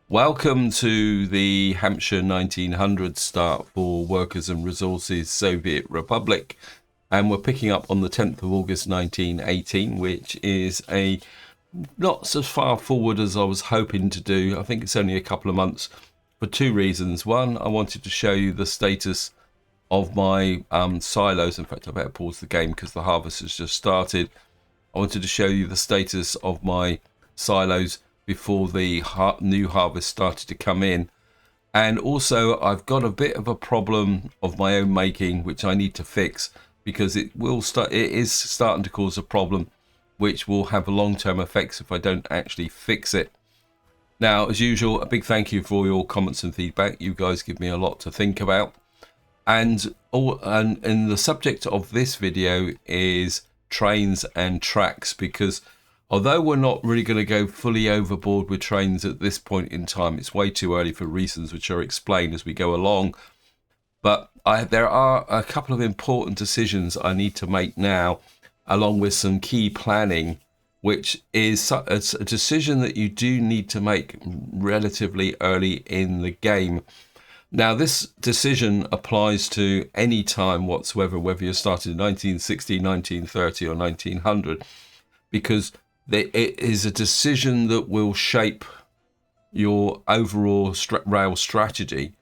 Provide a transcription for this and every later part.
Welcome to the Hampshire 1900 start for Workers and Resources Soviet Republic, and we're picking up on the 10th of August 1918, which is a not so far forward as I was hoping to do. I think it's only a couple of months for two reasons. One, I wanted to show you the status of my silos. In fact, I better pause the game because the harvest has just started. I wanted to show you the status of my silos before the new harvest started to come in. And also I've got a bit of a problem of my own making which I need to fix, because it is starting to cause a problem which will have long-term effects if I don't actually fix it. Now, as usual, a big thank you for your comments and feedback. You guys give me a lot to think about. And the subject of this video is trains and tracks, because although we're not really going to go fully overboard with trains at this point in time, it's way too early for reasons which are explained as we go along. But there are a couple of important decisions I need to make now, along with some key planning, which is a decision that you do need to make relatively early in the game. Now, this decision applies to any time whatsoever, whether you're starting in 1960, 1930 or 1900, because it is a decision that will shape your overall rail strategy.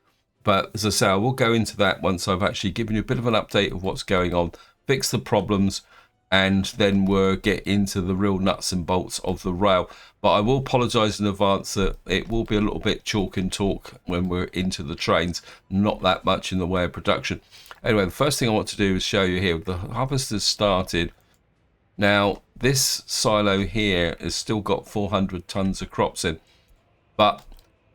But as I say, I will go into that once I've actually given you a bit of an update of what's going on, fix the problems, and then we'll get into the real nuts and bolts of the rail. But I will apologise in advance that it will be a little bit chalk and talk when we're into the trains, not that much in the way of production. Anyway, the first thing I want to do is show you here, the harvest has started. Now, this silo here has still got 400 tons of crops in, but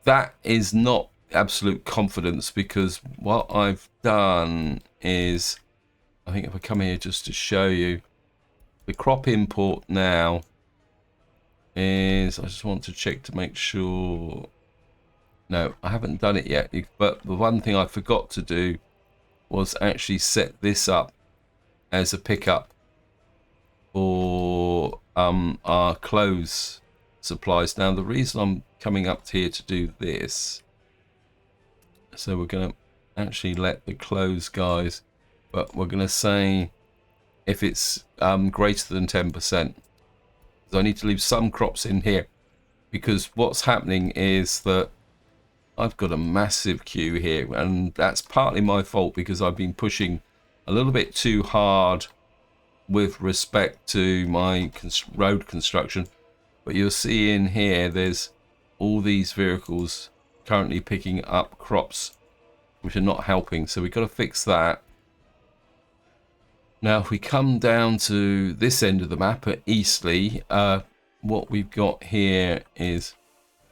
that is not absolute confidence, because what I've done is, I think if I come here just to show you, the crop import now is, I just want to check to make sure, no, I haven't done it yet, but the one thing I forgot to do was actually set this up as a pickup for our clothes supplies. Now, the reason I'm coming up here to do this, so we're going to actually let the clothes guys, but we're going to say if it's greater than 10%, so I need to leave some crops in here, because what's happening is that I've got a massive queue here, and that's partly my fault because I've been pushing a little bit too hard with respect to my road construction. But you'll see in here there's all these vehicles currently picking up crops which are not helping, so we've got to fix that. Now, if we come down to this end of the map at Eastleigh, what we've got here is,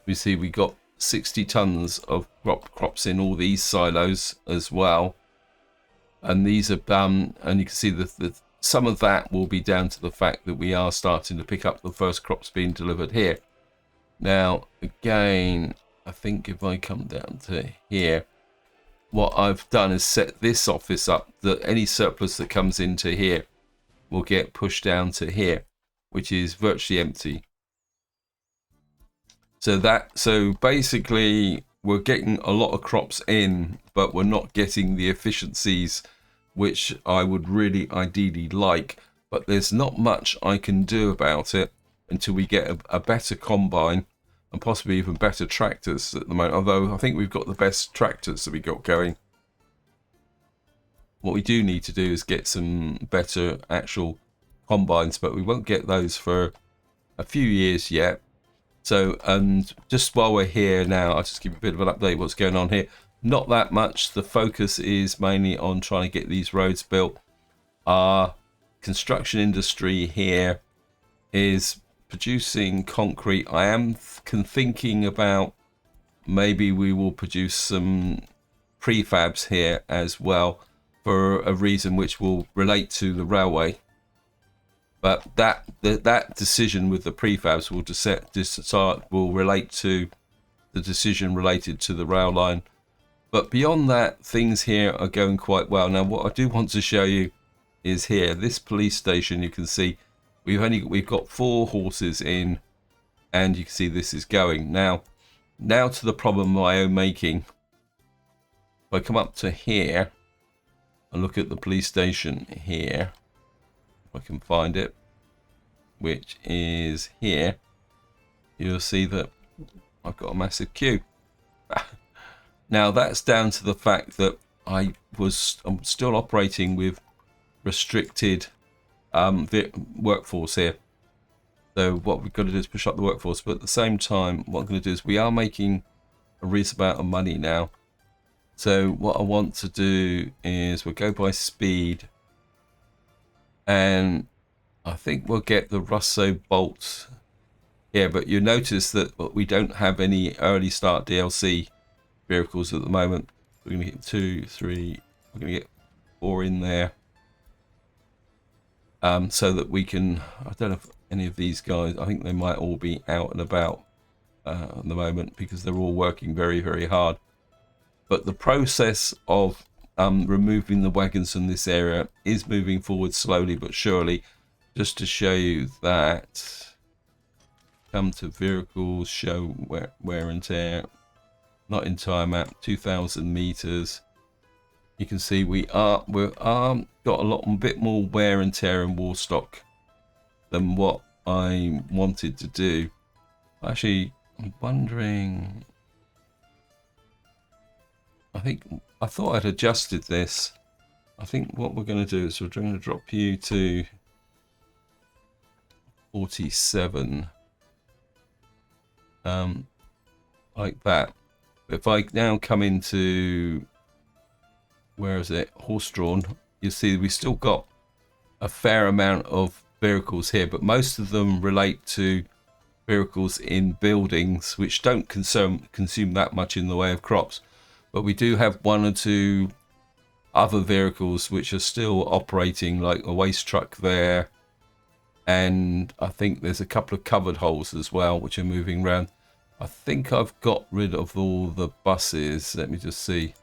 we see we got 60 tons of crops in all these silos as well, and these are and you can see the some of that will be down to the fact that we are starting to pick up the first crops being delivered here. Now, again, I think if I come down to here, what I've done is set this office up that any surplus that comes into here will get pushed down to here, which is virtually empty. So basically we're getting a lot of crops in, but we're not getting the efficiencies which I would really ideally like. But there's not much I can do about it until we get a better combine and possibly even better tractors at the moment, although I think we've got the best tractors that we got going. What we do need to do is get some better actual combines, but we won't get those for a few years yet. So, and just while we're here now, I'll just give you a bit of an update what's going on here. Not that much. The focus is mainly on trying to get these roads built. Our construction industry here is producing concrete. I am thinking about maybe we will produce some prefabs here as well, for a reason which will relate to the railway. But that decision with the prefabs will relate to the decision related to the rail line. But beyond that, things here are going quite well. Now, what I do want to show you is here, this police station. You can see we've got 4 horses in, and you can see this is going. Now, now to the problem of my own making. If I come up to here and look at the police station here, if I can find it, which is here, you'll see that I've got a massive queue. Now that's down to the fact that I'm still operating with restricted workforce here. So what we've got to do is push up the workforce, but at the same time what I'm going to do is we are making a reasonable amount of money now. So what I want to do is we'll go by speed, and I think we'll get the Russo bolts here, but you notice that we don't have any early start DLC vehicles at the moment. We're going to get 2, 3, we're going to get 4 in there, so that we can, I don't know if any of these guys, I think they might all be out and about at the moment because they're all working very, very hard. But the process of removing the wagons from this area is moving forward slowly but surely. Just to show you that, come to vehicles, show wear and tear, not entire map, 2,000 meters. You can see we've got a bit more wear and tear and war stock than what I wanted to do. Actually, I'm wondering, I thought I'd adjusted this. I think what we're going to do is we're going to drop you to 47, like that. If I now come into, where is it, horse-drawn, you see we still got a fair amount of vehicles here, but most of them relate to vehicles in buildings which don't consume that much in the way of crops. But we do have 1 or 2 other vehicles which are still operating, like a waste truck there, and I think there's a couple of covered holes as well which are moving around. I think I've got rid of all the buses. Let me just see.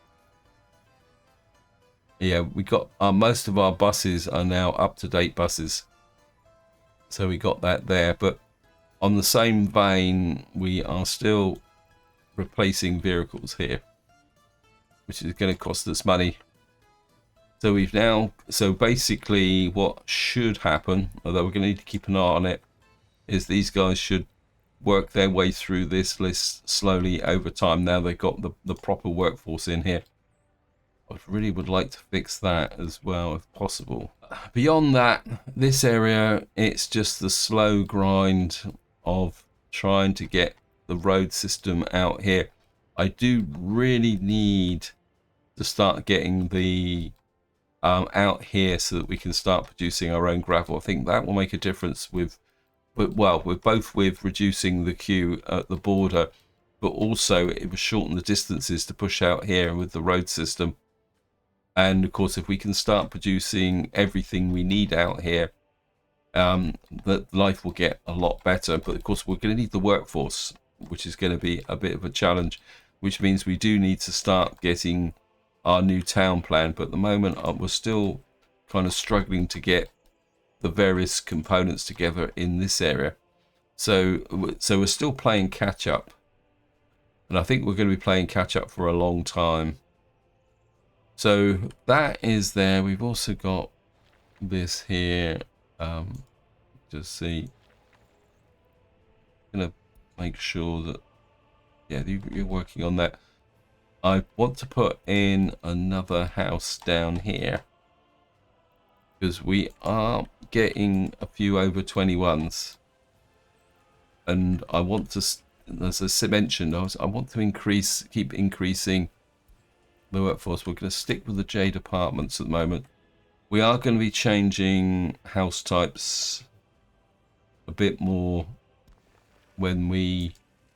Yeah, we got most of our buses are now up-to-date buses, so we got that there. But on the same vein, we are still replacing vehicles here, which is going to cost us money. So basically what should happen, although we're going to need to keep an eye on it, is these guys should work their way through this list slowly over time. Now they've got the proper workforce in here. I really would like to fix that as well if possible. Beyond that, this area, it's just the slow grind of trying to get the road system out here. I do really need to start getting the out here so that we can start producing our own gravel. I think that will make a difference with reducing the queue at the border, but also it will shorten the distances to push out here with the road system. And of course, if we can start producing everything we need out here, that life will get a lot better. But of course, we're going to need the workforce, which is going to be a bit of a challenge, which means we do need to start getting our new town plan. But at the moment, we're still kind of struggling to get the various components together in this area. So we're still playing catch up, and I think we're going to be playing catch up for a long time. So that is there. We've also got this here. Just see. Gonna make sure that, yeah, you're working on that. I want to put in another house down here because we are getting a few over 21s, and I want to, as I mentioned, I want to keep increasing the workforce. We're going to stick with the J departments at the moment. We are going to be changing house types a bit more when we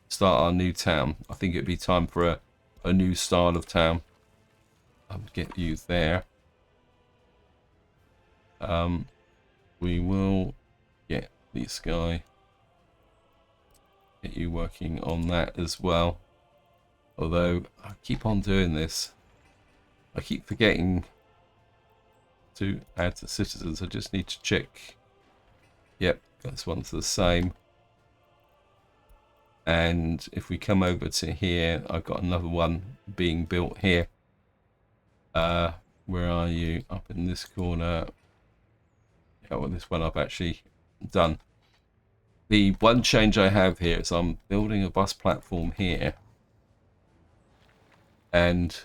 start our new town. I think it'd be time for a new style of town. I'll get you there. We will get this guy, get you working on that as well. Although I keep on doing this, I keep forgetting to add to citizens. I just need to check. Yep, this one's the same. And if we come over to here, I've got another one being built here. Where are you? Up in this corner. Yeah, well, this one I've actually done. The one change I have here is I'm building a bus platform here. And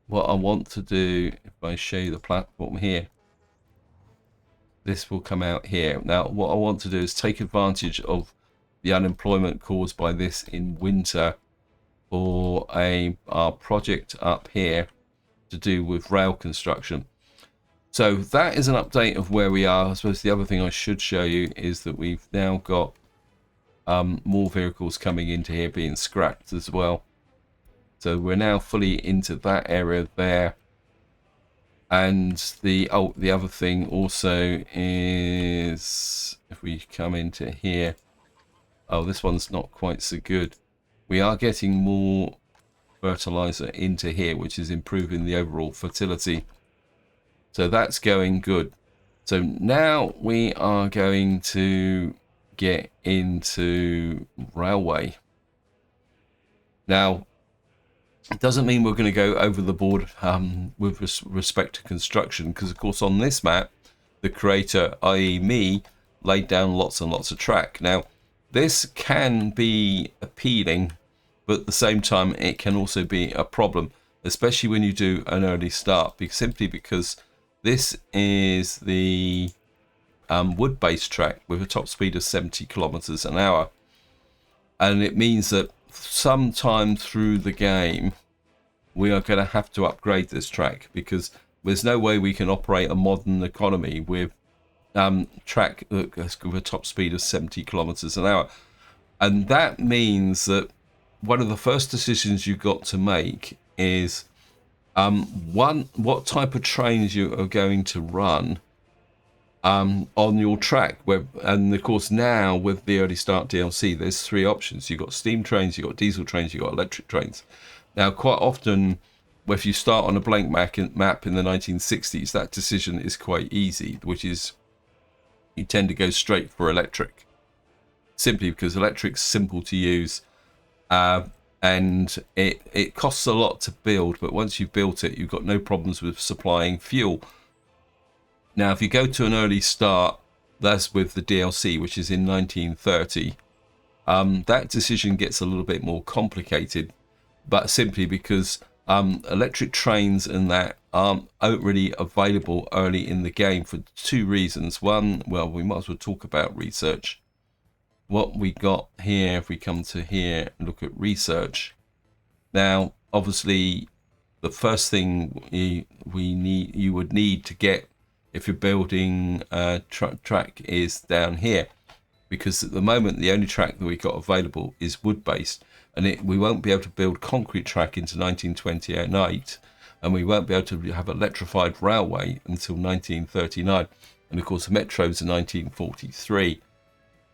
what I want to do, if I show you the platform here, this will come out here. Now, what I want to do is take advantage of the unemployment caused by this in winter for our project up here to do with rail construction. So that is an update of where we are. I suppose the other thing I should show you is that we've now got more vehicles coming into here being scrapped as well. So we're now fully into that area there. And the other thing also is, if we come into here, this one's not quite so good. We are getting more fertilizer into here, which is improving the overall fertility. So that's going good. So now we are going to get into railway. Now, it doesn't mean we're going to go over the board with respect to construction, because of course on this map, the creator, i.e. me, laid down lots and lots of track. Now, this can be appealing, but at the same time, it can also be a problem, especially when you do an early start, simply because this is the wood-based track with a top speed of 70 kilometers an hour. And it means that sometime through the game, we are going to have to upgrade this track, because there's no way we can operate a modern economy with track with a top speed of 70 kilometers an hour. And that means that one of the first decisions you've got to make is what type of trains you are going to run on your track. And of course now with the early start DLC, there's three options. You've got steam trains, you've got diesel trains, you've got electric trains. Now quite often, if you start on a blank map in the 1960s, that decision is quite easy, which is you tend to go straight for electric, simply because electric's simple to use, and it costs a lot to build, but once you've built it, you've got no problems with supplying fuel. Now, if you go to an early start, that's with the DLC, which is in 1930, that decision gets a little bit more complicated, but simply because electric trains and that aren't really available early in the game for two reasons. One, well, we might as well talk about research. What we got here, if we come to here and look at research, now obviously the first thing you would need to get if you're building a track is down here, because at the moment the only track that we got available is wood based, and we won't be able to build concrete track into 1928, and we won't be able to have electrified railway until 1939, and of course the metros are 1943.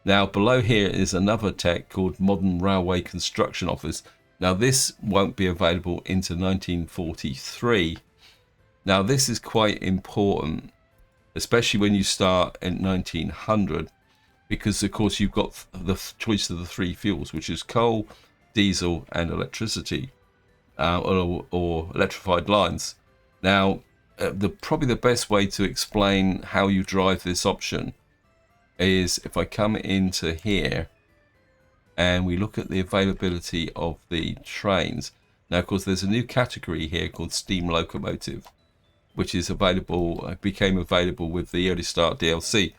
Now below here is another tech called Modern Railway Construction Office. Now this won't be available into 1943. Now this is quite important, especially when you start in 1900, because of course you've got the choice of the three fuels, which is coal, diesel and electricity, or electrified lines. Now probably the best way to explain how you drive this option is if I come into here and we look at the availability of the trains. Now of course there's a new category here called steam locomotive, which is available, became available with the early start DLC.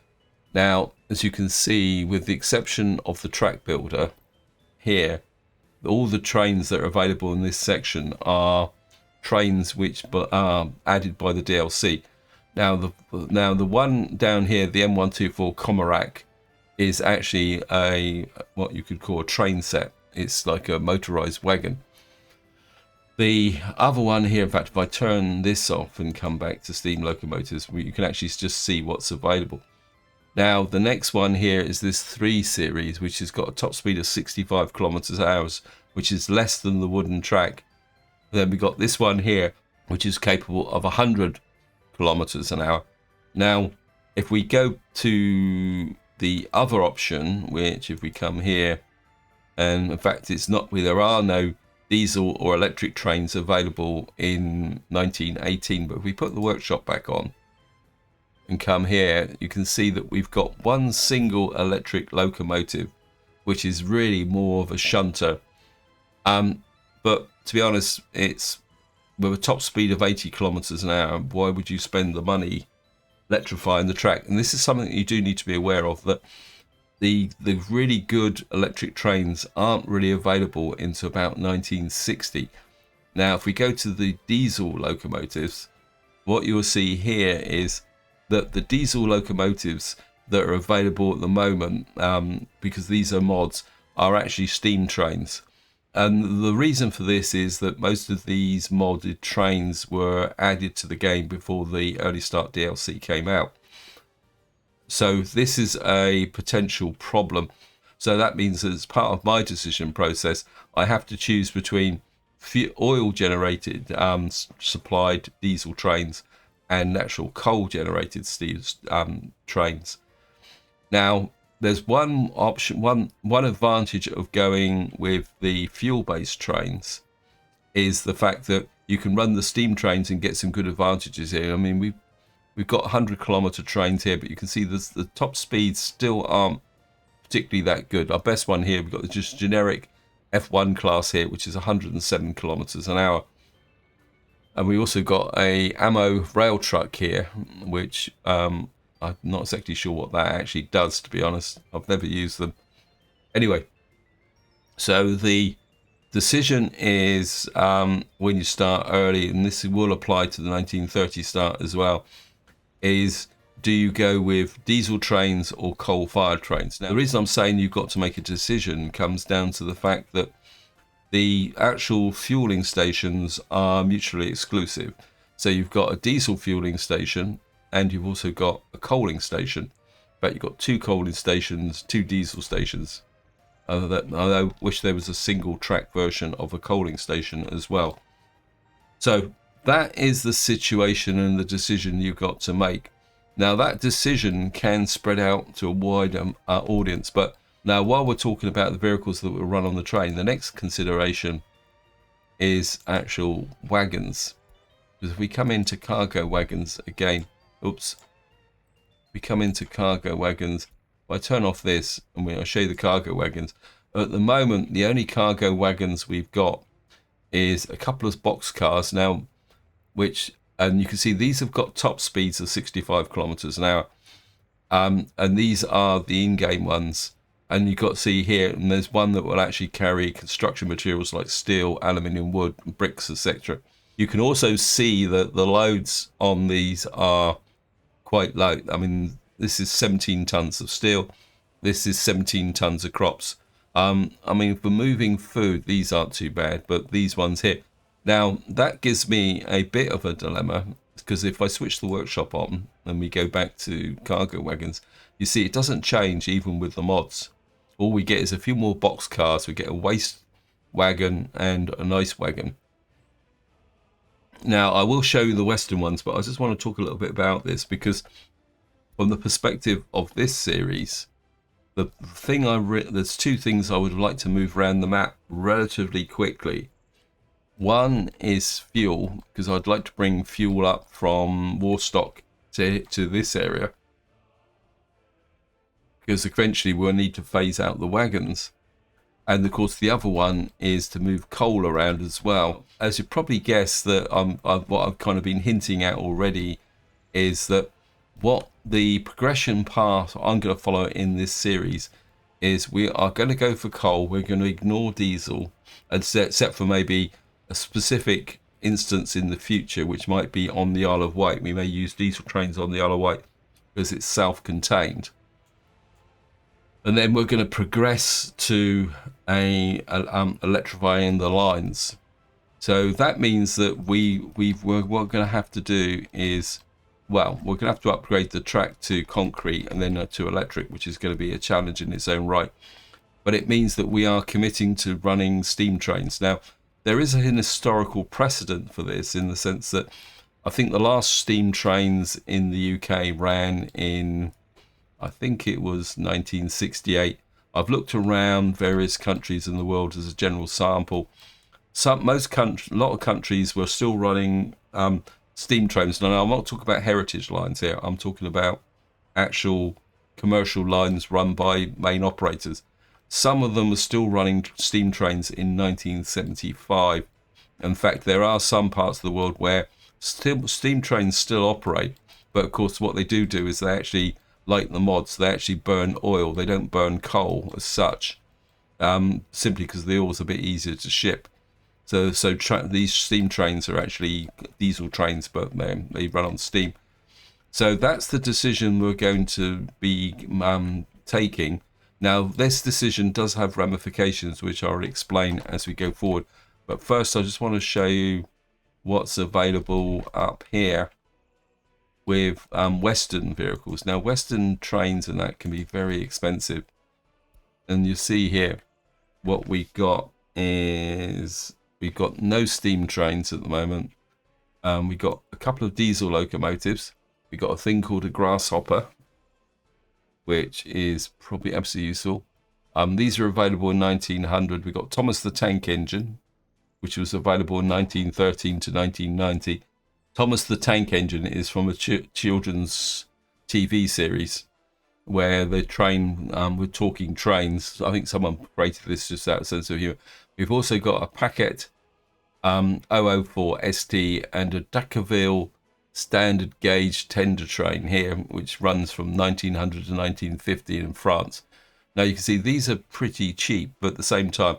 Now as you can see, with the exception of the track builder here, all the trains that are available in this section are trains which are added by the DLC. Now the one down here, the M124 Comarac, is actually what you could call a train set. It's like a motorized wagon. The other one here, in fact, if I turn this off and come back to steam locomotives, you can actually just see what's available. Now the next one here is this 3 series, which has got a top speed of 65 kilometers an hour, which is less than the wooden track. Then we got this one here, which is capable of 100 kilometers an hour. Now if we go to the other option, which if we come here And in fact, there are no diesel or electric trains available in 1918. But if we put the workshop back on and come here, you can see that we've got one single electric locomotive, which is really more of a shunter. But to be honest, it's with a top speed of 80 kilometers an hour. Why would you spend the money electrifying the track? And this is something that you do need to be aware of, that the really good electric trains aren't really available until about 1960. Now, if we go to the diesel locomotives, what you'll see here is that the diesel locomotives that are available at the moment, because these are mods, are actually steam trains. And the reason for this is that most of these modded trains were added to the game before the Early Start DLC came out. So this is a potential problem. So that means that as part of my decision process, I have to choose between oil generated supplied diesel trains and natural coal generated trains. Now, there's one option, one advantage of going with the fuel-based trains is the fact that you can run the steam trains and get some good advantages here. I mean, we've got 100-kilometer trains here, but you can see the top speeds still aren't particularly that good. Our best one here, we've got the just generic F1 class here, which is 107 kilometers an hour. And we also got a ammo rail truck here, which I'm not exactly sure what that actually does, to be honest. I've never used them. Anyway, so the decision is when you start early, and this will apply to the 1930 start as well, is do you go with diesel trains or coal-fired trains? Now, the reason I'm saying you've got to make a decision comes down to the fact that the actual fueling stations are mutually exclusive. So you've got a diesel fueling station and you've also got a coaling station. But you've got two coaling stations, two diesel stations. I wish there was a single track version of a coaling station as well. So that is the situation and the decision you've got to make. Now that decision can spread out to a wide audience, but now while we're talking about the vehicles that will run on the train, the next consideration is actual wagons. Because if we come into cargo wagons again, we come into cargo wagons. If I turn off this and I'll show you the cargo wagons. At the moment, the only cargo wagons we've got is a couple of box cars now, and you can see these have got top speeds of 65 kilometers an hour. And these are the in-game ones. And you've got to see here, and there's one that will actually carry construction materials like steel, aluminium, wood, bricks, etc. You can also see that the loads on these are quite low. I mean, this is 17 tons of steel. This is 17 tons of crops. I mean, for moving food, these aren't too bad, but these ones here. Now, that gives me a bit of a dilemma, because if I switch the workshop on and we go back to cargo wagons, you see it doesn't change even with the mods. All we get is a few more box cars. We get a waste wagon and an ice wagon. Now, I will show you the Western ones, but I just want to talk a little bit about this, because from the perspective of this series, there's two things I would like to move around the map relatively quickly. One is fuel, because I'd like to bring fuel up from Warstock to this area, because eventually we'll need to phase out the wagons. And of course the other one is to move coal around as well. As you probably guess, that what I've kind of been hinting at already is that what the progression path I'm going to follow in this series is we are going to go for coal. We're going to ignore diesel, except for maybe a specific instance in the future, which might be on the Isle of Wight. We may use diesel trains on the Isle of Wight because it's self-contained. And then we're going to progress to electrifying the lines. So that means that what we're going to have to do is, well, we're going to have to upgrade the track to concrete and then to electric, which is going to be a challenge in its own right. But it means that we are committing to running steam trains. Now, there is an historical precedent for this, in the sense that I think the last steam trains in the UK ran in, I think it was 1968. I've looked around various countries in the world as a general sample. A lot of countries were still running steam trains. Now, I'm not talking about heritage lines here. I'm talking about actual commercial lines run by main operators. Some of them are still running steam trains in 1975. In fact, there are some parts of the world where steam trains still operate, but of course what they do is they actually, like the mods, they actually burn oil. They don't burn coal as such, simply because the oil is a bit easier to ship. So these steam trains are actually diesel trains, but they run on steam. So that's the decision we're going to be taking. Now, this decision does have ramifications, which I'll explain as we go forward. But first, I just want to show you what's available up here with Western vehicles. Now, Western trains and that can be very expensive. And you see here, what we've got is we've got no steam trains at the moment. We've got a couple of diesel locomotives. We've got a thing called a grasshopper, which is probably absolutely useful. These are available in 1900. We've got Thomas the Tank Engine, which was available in 1913 to 1990. Thomas the Tank Engine is from a children's TV series where they train with talking trains. I think someone created this just out of sense of humor. We've also got a Packet 004 ST and a Dacqueville standard gauge tender train here, which runs from 1900 to 1950 in France. Now you can see these are pretty cheap, but at the same time,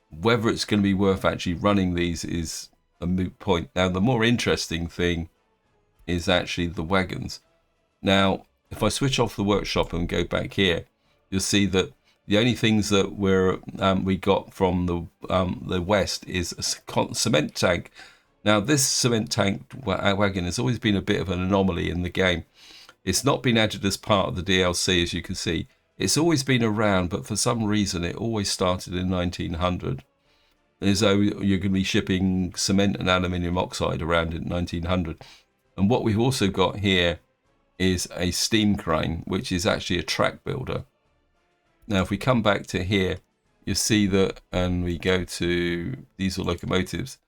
whether it's going to be worth actually running these is a moot point. Now, the more interesting thing is actually the wagons. Now, if I switch off the workshop and go back here, you'll see that the only things that we got from the west is a cement tank. Now, this cement tank wagon has always been a bit of an anomaly in the game. It's not been added as part of the DLC, as you can see. It's always been around, but for some reason, it always started in 1900. As though you're going to be shipping cement and aluminium oxide around in 1900. And what we've also got here is a steam crane, which is actually a track builder. Now, if we come back to here, you see that, and we go to diesel locomotives,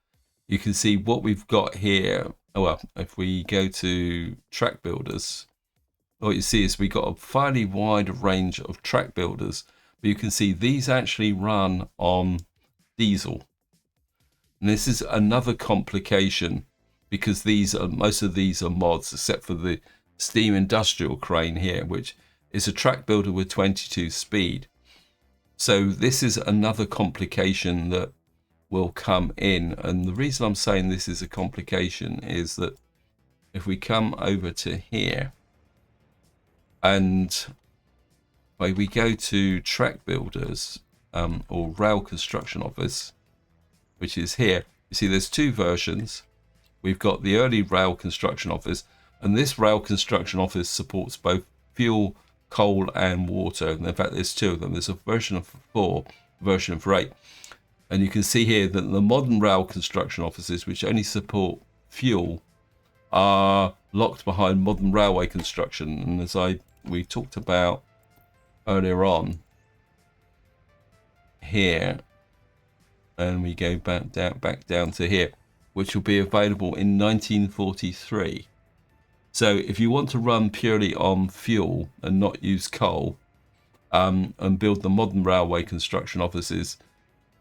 you can see what we've got here. Oh, well, if we go to track builders, what you see is we got a fairly wide range of track builders, but you can see these actually run on diesel. And this is another complication because most of these are mods, except for the steam industrial crane here, which is a track builder with 22 speed. So this is another complication that will come in. And the reason I'm saying this is a complication is that if we come over to here and we go to track builders or rail construction office, which is here, you see there's two versions. We've got the early rail construction office, and this rail construction office supports both fuel, coal and water. And in fact, there's two of them. There's a version of 4, version of 8. And you can see here that the modern rail construction offices, which only support fuel, are locked behind modern railway construction. And as we talked about earlier on here, and we go back down to here, which will be available in 1943. So if you want to run purely on fuel and not use coal, and build the modern railway construction offices,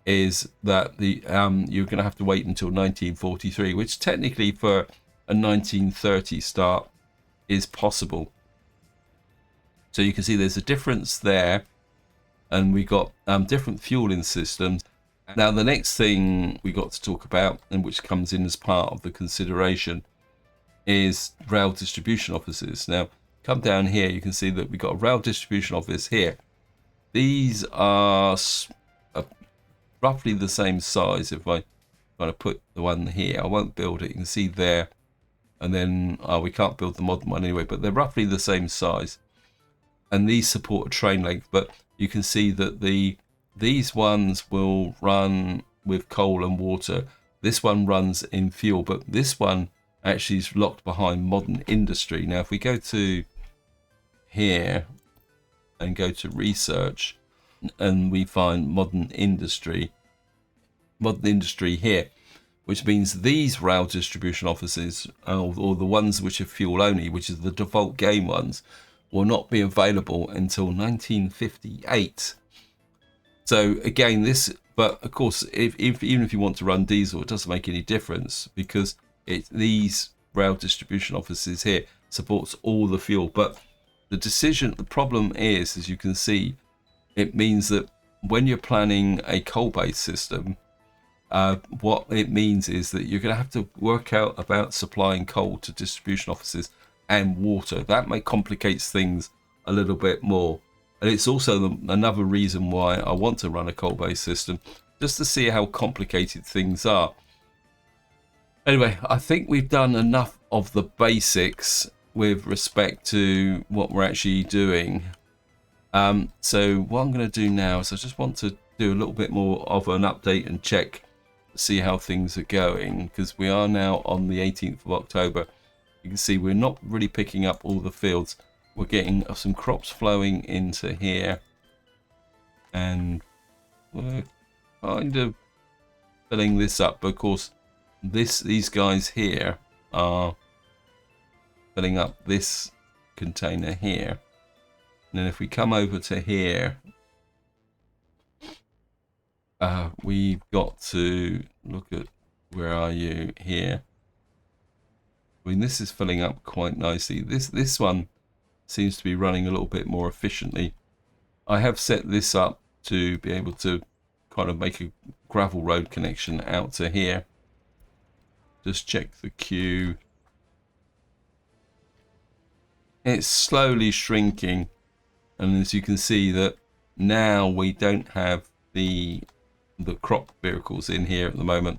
is that you're going to have to wait until 1943, which technically for a 1930 start is possible. So you can see there's a difference there, and we got different fueling systems. Now, the next thing we got to talk about, and which comes in as part of the consideration, is rail distribution offices. Now, come down here, you can see that we've got a rail distribution office here. These are roughly the same size. If I kind of put the one here, I won't build it. You can see there, and then we can't build the modern one anyway, but they're roughly the same size. And these support a train length, but you can see that these ones will run with coal and water. This one runs in fuel, but this one actually is locked behind modern industry. Now, if we go to here and go to research, and we find modern industry here, which means these rail distribution offices, or the ones which are fuel only, which is the default game ones, will not be available until 1958. So again, but of course, even if you want to run diesel, it doesn't make any difference, because these rail distribution offices here supports all the fuel. But the problem is, as you can see, it means that when you're planning a coal-based system, what it means is that you're going to have to work out about supplying coal to distribution offices and water. That may complicates things a little bit more. And it's also another reason why I want to run a coal-based system, just to see how complicated things are. Anyway, I think we've done enough of the basics with respect to what we're actually doing. So what I'm going to do now is I just want to do a little bit more of an update and check, see how things are going, because we are now on the 18th of October. You can see we're not really picking up all the fields. We're getting some crops flowing into here, and we're kind of filling this up. But of course, these guys here are filling up this container here. And then if we come over to here, we've got to look at, where are you here? I mean, this is filling up quite nicely. This one seems to be running a little bit more efficiently. I have set this up to be able to kind of make a gravel road connection out to here. Just check the queue. It's slowly shrinking, and as you can see that now we don't have the crop vehicles in here at the moment,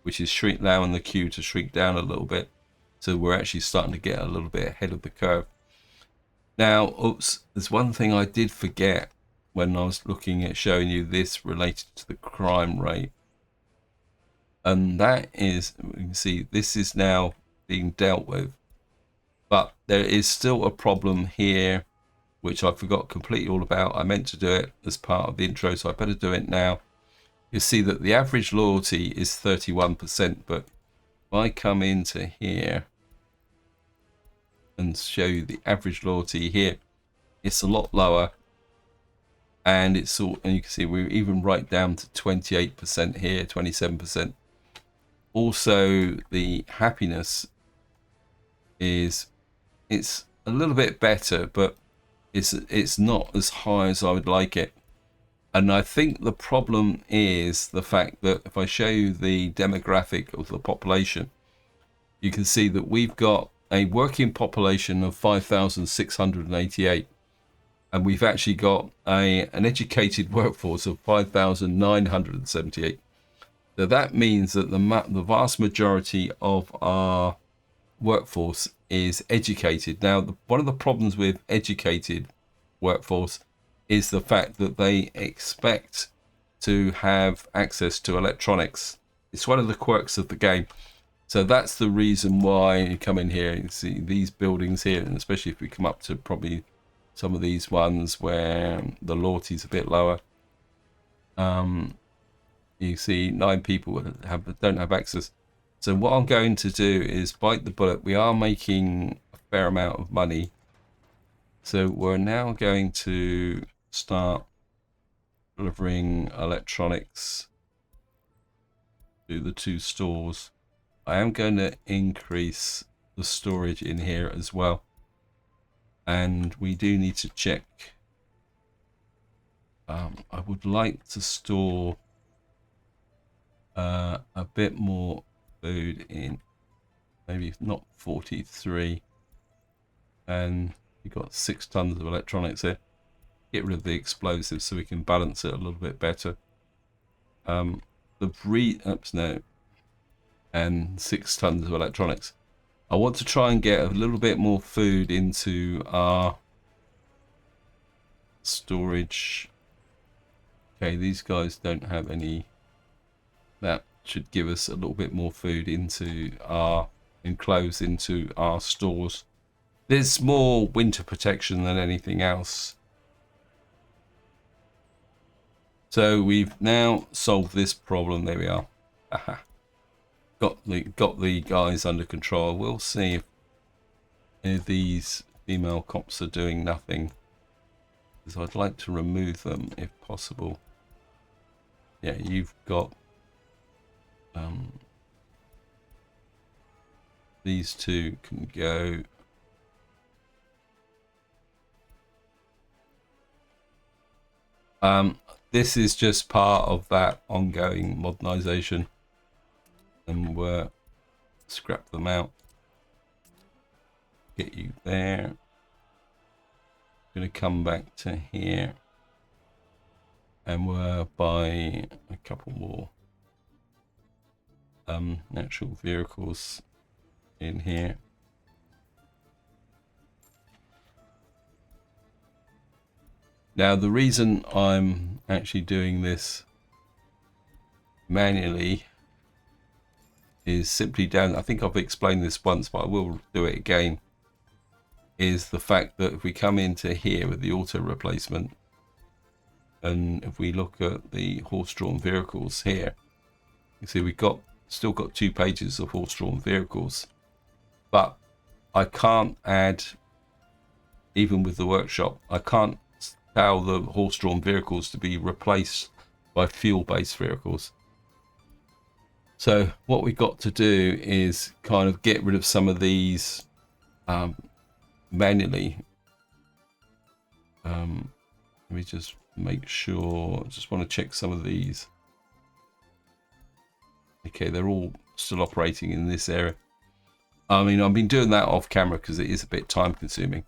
which is allowing the queue to shrink down a little bit. So we're actually starting to get a little bit ahead of the curve. Now, oops, there's one thing I did forget when I was looking at showing you this related to the crime rate. And that is, you can see this is now being dealt with. But there is still a problem here, which I forgot completely all about. I meant to do it as part of the intro, so I better do it now. You see that the average loyalty is 31%, but if I come into here and show you the average loyalty here, it's a lot lower, and you can see we're even right down to 28% here, 27%. Also, the happiness it's a little bit better, but it's not as high as I would like it. And I think the problem is the fact that if I show you the demographic of the population, you can see that we've got a working population of 5,688, and we've actually got an educated workforce of 5,978. So that means that the vast majority of our workforce is educated. Now, one of the problems with educated workforce is the fact that they expect to have access to electronics. It's one of the quirks of the game. So that's the reason why you come in here and see these buildings here, and especially if we come up to probably some of these ones where the loyalty is a bit lower. You see 9 people don't have access. So what I'm going to do is bite the bullet. We are making a fair amount of money. So we're now going to start delivering electronics to the 2 stores. I am going to increase the storage in here as well. And we do need to check. I would like to store a bit more food in, maybe not 43, and we've got 6 tons of electronics here. Get rid of the explosives so we can balance it a little bit better. And 6 tons of electronics. I want to try and get a little bit more food into our storage. Okay, these guys don't have any. That should give us a little bit more food into our enclosed into our stores. There's more winter protection than anything else. So we've now solved this problem. There we are. Aha. Got the guys under control. We'll see if these female cops are doing nothing, because I'd like to remove them if possible. Yeah, you've got these two can go. This is just part of that ongoing modernization, and we'll scrap them out. Get you there. Going to come back to here, and we'll buy a couple more natural vehicles in here. Now the reason I'm actually doing this manually is simply down, I think I've explained this once, but I will do it again, is the fact that if we come into here with the auto replacement, and if we look at the horse-drawn vehicles here, you see we've still got 2 pages of horse-drawn vehicles, but I can't add, even with the workshop, I can't tell the horse-drawn vehicles to be replaced by fuel-based vehicles. So what we've got to do is kind of get rid of some of these manually. Let me just make sure, I just want to check some of these. Okay, they're all still operating in this area. I mean, I've been doing that off camera because it is a bit time consuming.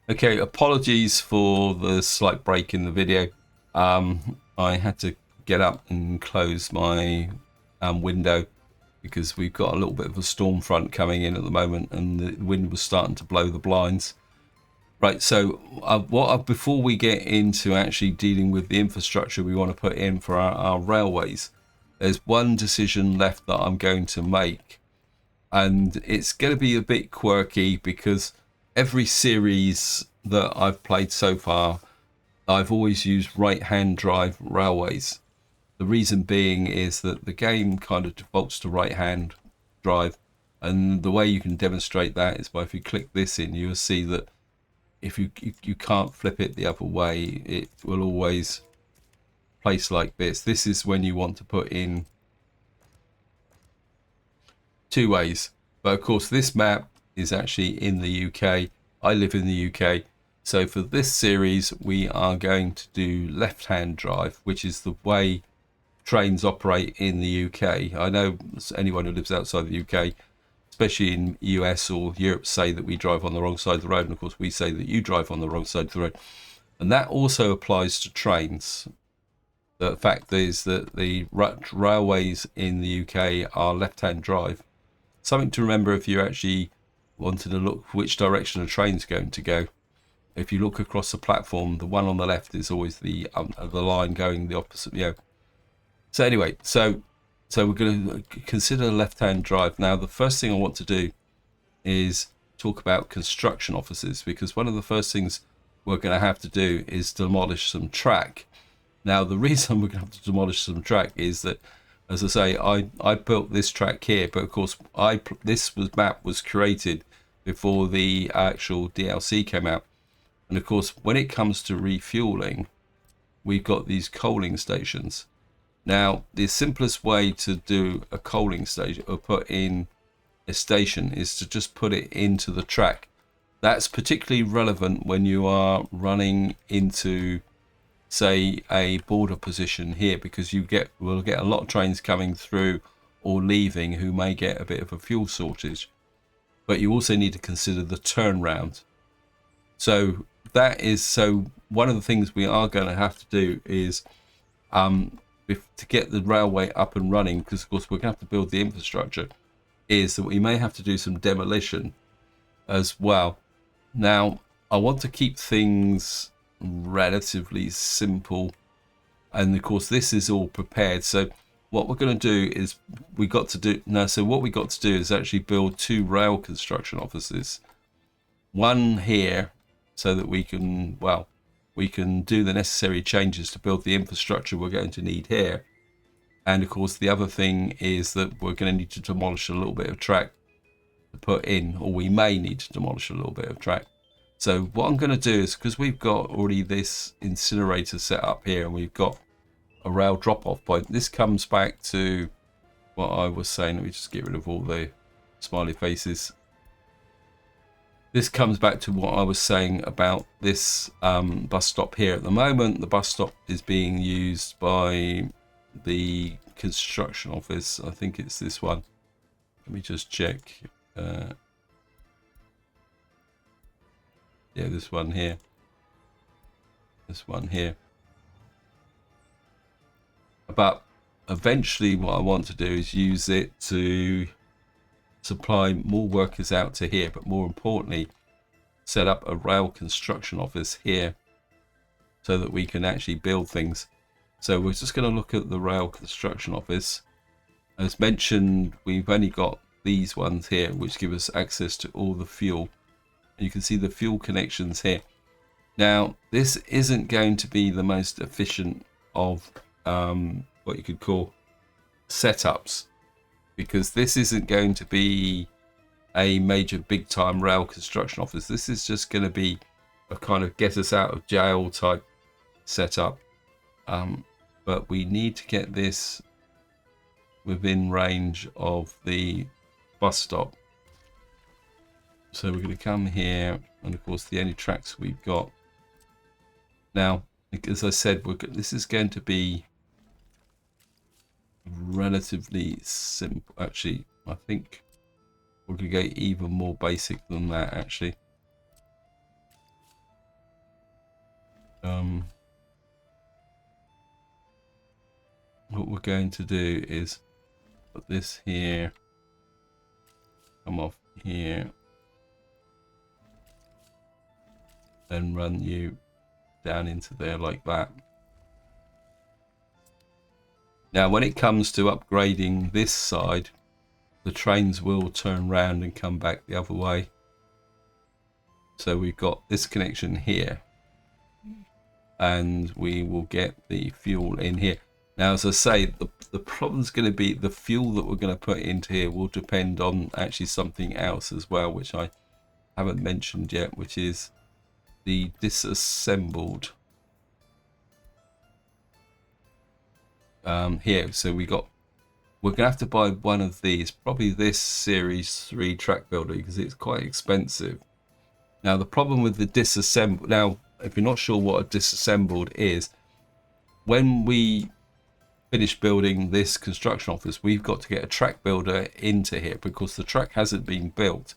Okay, apologies for the slight break in the video. I had to get up and close my window because we've got a little bit of a storm front coming in at the moment, and the wind was starting to blow the blinds. Right, so before we get into actually dealing with the infrastructure we want to put in for our railways, there's one decision left that I'm going to make, and it's going to be a bit quirky because every series that I've played so far, I've always used right-hand drive railways. The reason being is that the game kind of defaults to right-hand drive, and the way you can demonstrate that is by, if you click this in, you'll see that if you can't flip it the other way, it will always place like this. This is when you want to put in 2 ways. But of course this map is actually in the UK. I live in the UK. So for this series, we are going to do left-hand drive, which is the way trains operate in the UK. I know anyone who lives outside the UK, especially in US or Europe, say that we drive on the wrong side of the road. And of course, we say that you drive on the wrong side of the road. And that also applies to trains. The fact is that the railways in the UK are left-hand drive. Something to remember if you actually wanted to look which direction a train's going to go. If you look across the platform, the one on the left is always the line going the opposite. You know. So anyway, so we're going to consider left-hand drive. Now, the first thing I want to do is talk about construction offices, because one of the first things we're going to have to do is demolish some track. Now, the reason we're going to have to demolish some track is that, as I say, I built this track here, but of course this map was created before the actual DLC came out. And of course, when it comes to refueling, we've got these coaling stations. Now, the simplest way to do a coaling station or put in a station is to just put it into the track. That's particularly relevant when you are running into, say, a border position here, because we'll get a lot of trains coming through or leaving who may get a bit of a fuel shortage. But you also need to consider the turnaround. So one of the things we are going to have to do is to get the railway up and running, because of course we're going to have to build the infrastructure, is that we may have to do some demolition as well. Now, I want to keep things relatively simple, and of course this is all prepared. So what we're going to do is what we got to do is actually build 2 rail construction offices. One here, so that we we can do the necessary changes to build the infrastructure we're going to need here. And of course, the other thing is that we're going to need to demolish a little bit of track to put in, or we may need to demolish a little bit of track. So what I'm going to do is, because we've got already this incinerator set up here and we've got a rail drop-off point, this comes back to what I was saying. Let me just get rid of all the smiley faces. This comes back to what I was saying about this bus stop here. At the moment, the bus stop is being used by the construction office. I think it's this one. Let me just check. Yeah, this one here. This one here. But eventually what I want to do is use it to supply more workers out to here, but more importantly, set up a rail construction office here so that we can actually build things. So we're just going to look at the rail construction office. As mentioned, we've only got these ones here, which give us access to all the fuel. You can see the fuel connections here. Now, this isn't going to be the most efficient of what you could call setups, because this isn't going to be a major big time rail construction office. This is just going to be a kind of get us out of jail type setup. But we need to get this within range of the bus stop. So we're going to come here, and of course the only tracks we've got now, as I said, this is going to be relatively simple. Actually, I think we're going to go even more basic than that, actually. What we're going to do is put this here, come off here, then run you down into there like that. Now when it comes to upgrading this side, the trains will turn round and come back the other way. So we've got this connection here, and we will get the fuel in here. Now, as I say, the problem's going to be the fuel that we're going to put into here will depend on actually something else as well, which I haven't mentioned yet, which is the disassembled here. So we're going to have to buy one of these, probably this series 3 track builder, because it's quite expensive. Now the problem with the disassembled, now if you're not sure what a disassembled is, when we finish building this construction office, we've got to get a track builder into here because the track hasn't been built.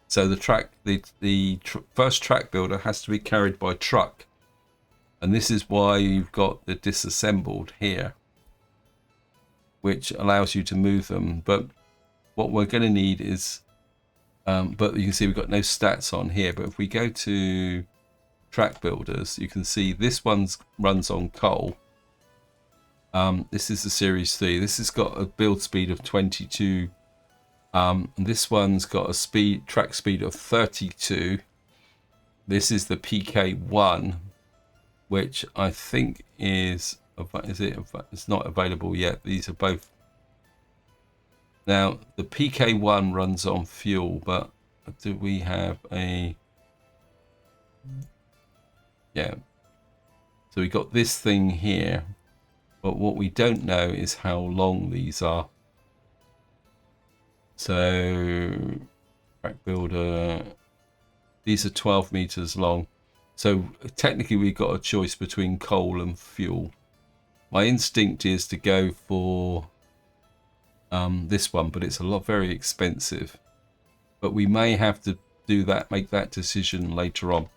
So the first track builder has to be carried by truck, and this is why you've got the disassembled here, which allows you to move them. But what we're going to need is, but you can see we've got no stats on here. But if we go to track builders, you can see this one runs on coal. This is the series 3. This has got a build speed of 22. This one's got a track speed of 32. This is the PK1, which I think is it's not available yet. These are both. Now the PK1 runs on fuel, but do we have a, yeah, so we got this thing here, but what we don't know is how long these are. So track builder, these are 12 meters long. So technically we've got a choice between coal and fuel. My instinct is to go for this one, but it's very expensive. But we may have to do that, make that decision later on.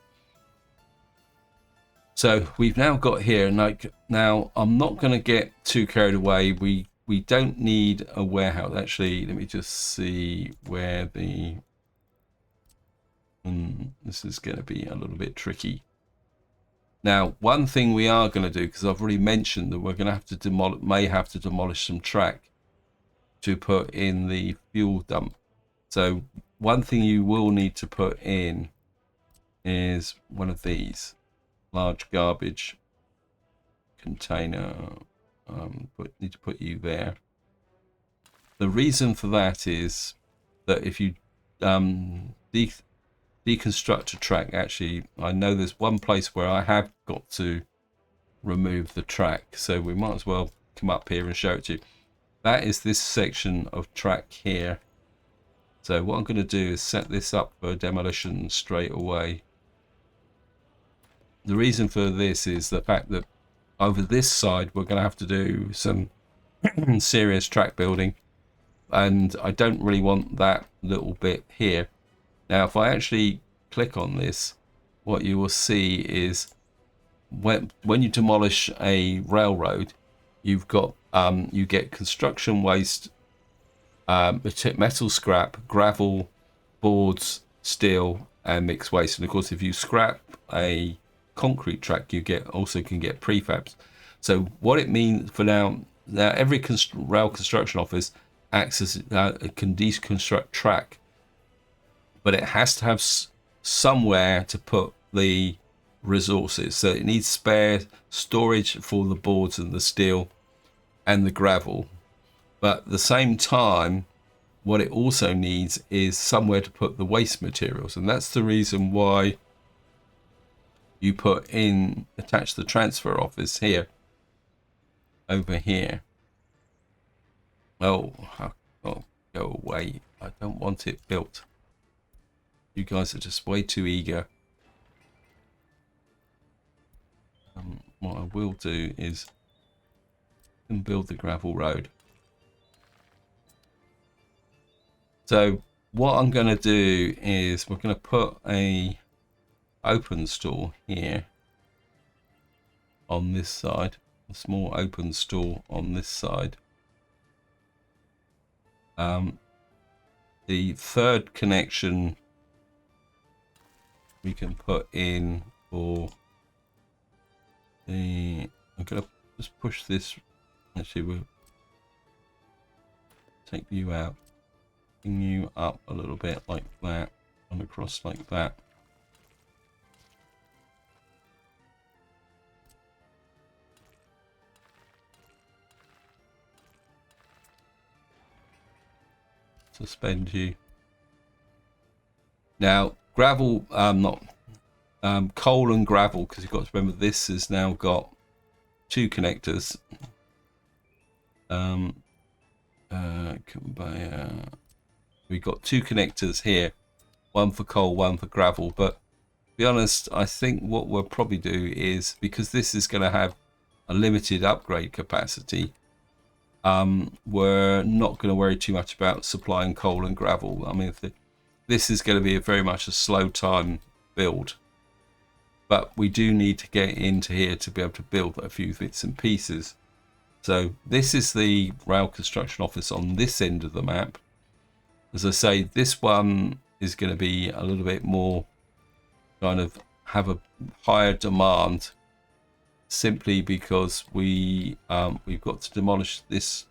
So we've now got here, now I'm not going to get too carried away. We don't need a warehouse. Actually, let me just see where the this is going to be a little bit tricky. Now, one thing we are going to do, because I've already mentioned that we're going to have to demolish some track to put in the fuel dump. So one thing you will need to put in is one of these. large garbage container. Need to put you there. The reason for that is that if you deconstruct a track, actually, I know there's one place where I have got to remove the track, so we might as well come up here and show it to you. That is this section of track here. So what I'm going to do is set this up for demolition straight away. The reason for this is the fact that over this side we're going to have to do some serious track building, and I don't really want that little bit here. Now if I actually click on this, what you will see is when you demolish a railroad, you've got you get construction waste, metal scrap, gravel, boards, steel, and mixed waste. And of course, if you scrap a concrete track, you also can get prefabs. So what it means for now every rail construction office acts as can deconstruct track, but it has to have somewhere to put the resources. So it needs spare storage for the boards and the steel and the gravel. But at the same time, what it also needs is somewhere to put the waste materials, and that's the reason why you attach the transfer office here, over here. Oh, go away. I don't want it built. You guys are just way too eager. What I will do is build the gravel road. So what I'm going to do is we're going to put a open store here on this side, a small open store on this side. The third connection we can put in for the, I'm going to just push this, actually we'll take you out, bring you up a little bit like that, and across like that. Suspend you. Now gravel, not coal and gravel, because you've got to remember this has now got two connectors. Conveyor. We've got two connectors here, one for coal, one for gravel. But to be honest, I think what we'll probably do is, because this is going to have a limited upgrade capacity, we're not going to worry too much about supplying coal and gravel. I mean, this is going to be very much a slow time build, but we do need to get into here to be able to build a few bits and pieces. So this is the rail construction office on this end of the map. As I say, this one is going to be a little bit more kind of have a higher demand, simply because we've got to demolish this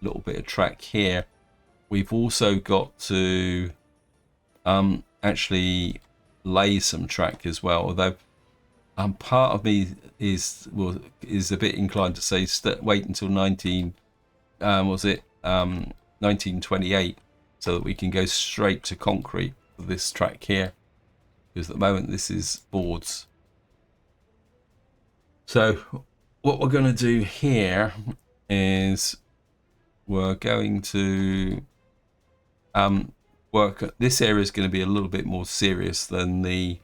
little bit of track here. We've also got to actually lay some track as well, although part of me is a bit inclined to say wait until 1928, so that we can go straight to concrete for this track here, because at the moment this is boards. So what we're going to do here is we're going to work. This area is going to be a little bit more serious than the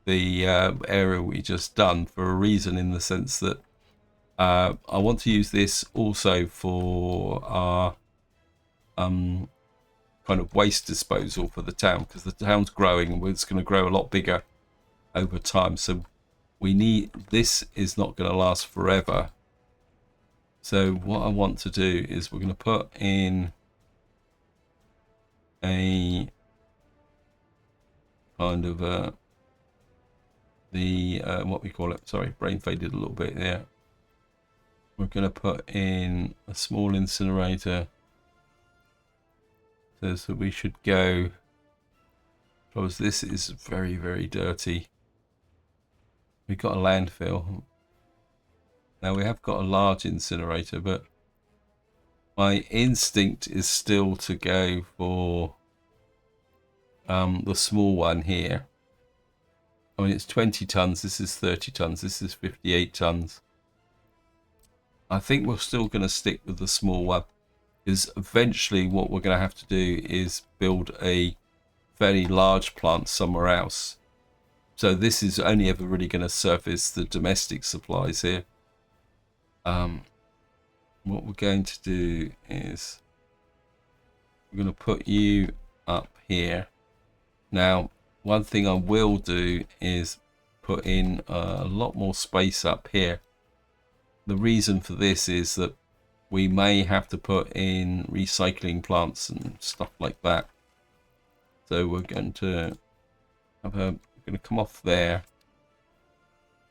area we just done, for a reason, in the sense that I want to use this also for our kind of waste disposal for the town, because the town's growing and it's going to grow a lot bigger over time. So we need, this is not going to last forever. So what I want to do is we're going to put in a kind of what we call it, sorry, brain faded a little bit there. We're going to put in a small incinerator, so we should go, because this is very, very dirty. we've got a landfill. Now we have got a large incinerator, but my instinct is still to go for the small one here. I mean, it's 20 tons. This is 30 tons. This is 58 tons. I think we're still going to stick with the small one, because eventually what we're going to have to do is build a fairly large plant somewhere else. So this is only ever really going to service the domestic supplies here. What we're going to do is we're going to put you up here. Now, one thing I will do is put in a lot more space up here. The reason for this is that we may have to put in recycling plants and stuff like that. So we're going to come off there,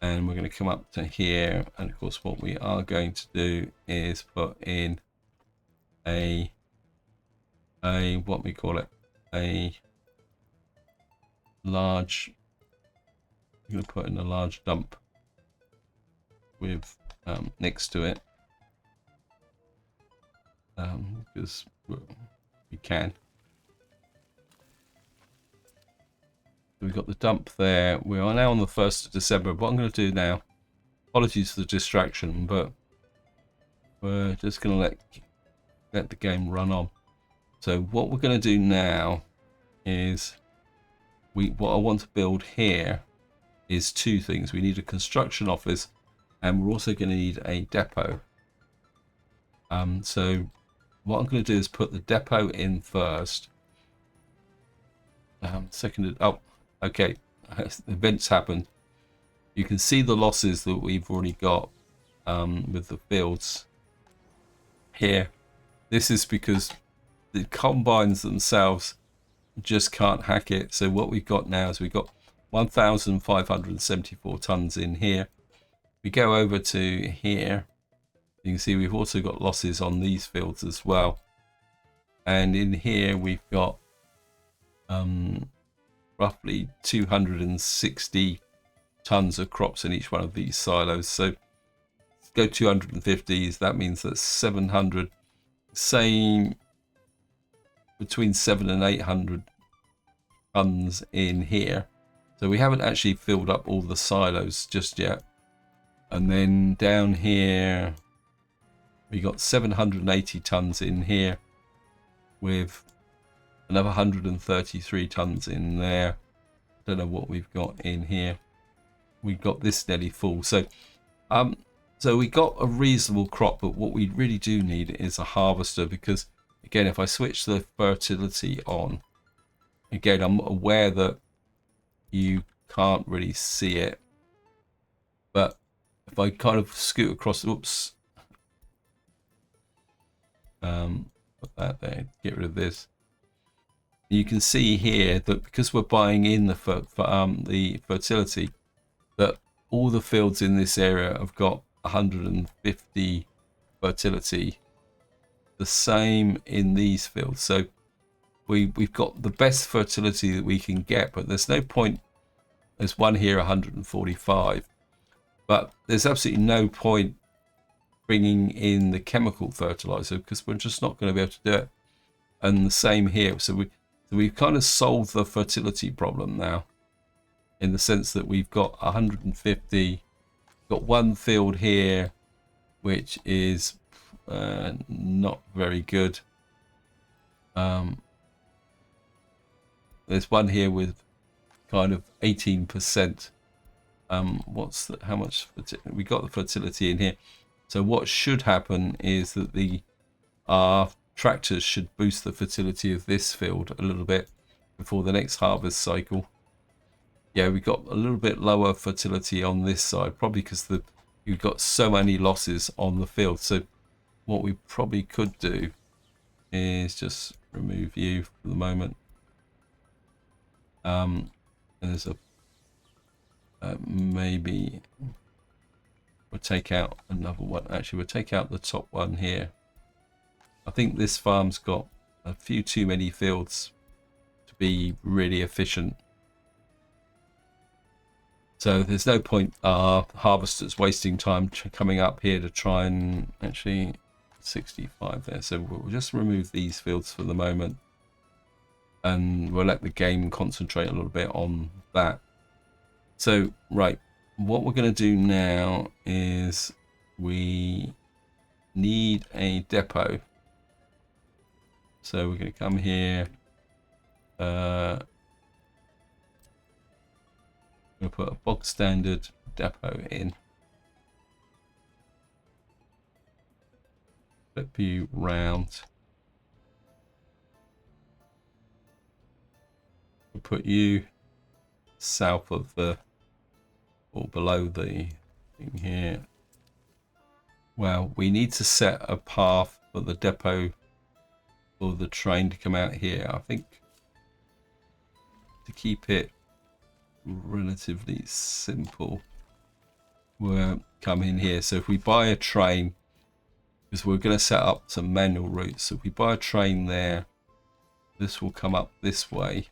and we're going to come up to here. And of course, what we are going to do is put in a what we call it, a large. I'm going to put in a large dump with next to it, because we can. We've got the dump there. We are now on the 1st of December. What I'm going to do now, apologies for the distraction, but we're just going to let the game run on. So what we're going to do now is what I want to build here is two things. We need a construction office, and we're also going to need a depot. So what I'm going to do is put the depot in first. Seconded. Oh, okay. Events happened. You can see the losses that we've already got with the fields here. This is because the combines themselves just can't hack it. So what we've got now is we've got 1,574 tons in here. We go over to here. You can see we've also got losses on these fields as well. And in here we've got roughly 260 tons of crops in each one of these silos. So go 250s, that means that's 700, say between 700 and 800 tons in here. So we haven't actually filled up all the silos just yet. And then down here we got 780 tons in here, with another 133 tons in there. Don't know what we've got in here. We've got this nearly full. So we got a reasonable crop, but what we really do need is a harvester, because again, if I switch the fertility on, again, I'm aware that you can't really see it, but if I kind of scoot across, oops, put that there, get rid of this. You can see here that because we're buying in the fertility, that all the fields in this area have got 150 fertility. The same in these fields. So we've got the best fertility that we can get, but there's no point. There's one here 145, but there's absolutely no point bringing in the chemical fertilizer, because we're just not going to be able to do it. And the same here. So we've kind of solved the fertility problem now, in the sense that we've got 150, got one field here which is not very good. There's one here with kind of 18%. How much we got the fertility in here? So what should happen is that our tractors should boost the fertility of this field a little bit before the next harvest cycle. Yeah, we got a little bit lower fertility on this side, probably because you've got so many losses on the field. So what we probably could do is just remove you for the moment. And there's maybe we'll take out another one. Actually, we'll take out the top one here. I think this farm's got a few too many fields to be really efficient. So there's no point harvesters wasting time coming up here to try and actually 65 there. So we'll just remove these fields for the moment, and we'll let the game concentrate a little bit on that. So right, what we're going to do now is we need a depot. So we're going to come here. We'll put a bog standard depot in. Flip you round. We'll put you south of the, or below the thing here. Well, we need to set a path for the depot for the train to come out here. I think to keep it relatively simple, we'll come in here. So if we buy a train, because we're going to set up some manual routes, so if we buy a train there, this will come up this way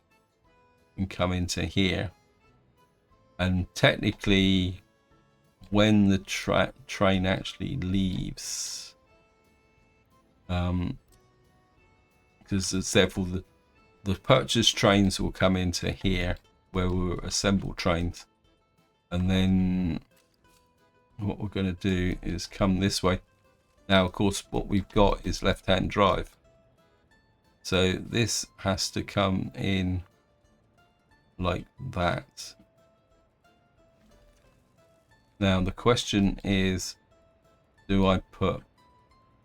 and come into here. And technically, when the train actually leaves, because therefore the purchase trains will come into here where we will assemble trains, and then what we're going to do is come this way. Now of course what we've got is left-hand drive, so this has to come in like that. Now the question is, do I put,